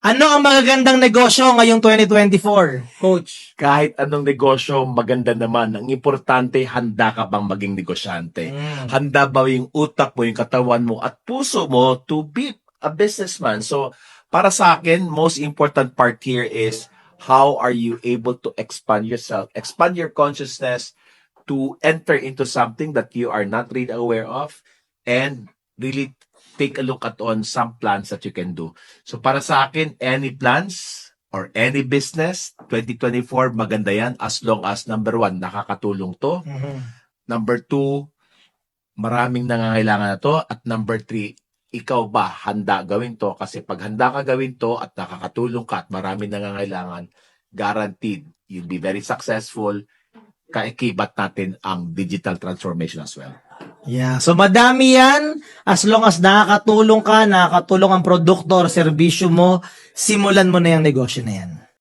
Ano ang magagandang negosyo ngayong 2024, Coach? Kahit anong negosyo, maganda naman. Ang importante, handa ka bang maging negosyante? Handa ba yung utak mo, yung katawan mo, at puso mo to be a businessman? So, para sa akin, most important part here is how are you able to expand yourself, expand your consciousness to enter into something that you are not really aware of, and really take a look at on some plans that you can do. So para sa akin, any plans or any business, 2024, maganda yan as long as number one, nakakatulong to. Number two, maraming nangangailangan na to. At number three, ikaw ba handa gawin to? Kasi pag handa ka gawin to at nakakatulong ka at maraming nangangailangan, guaranteed, you'll be very successful. Kaikibat natin ang digital transformation as well. Yeah, so madami yan. As long as nakakatulong ka, nakakatulong ang produkto or serbisyo mo, simulan mo na yung negosyo na yan.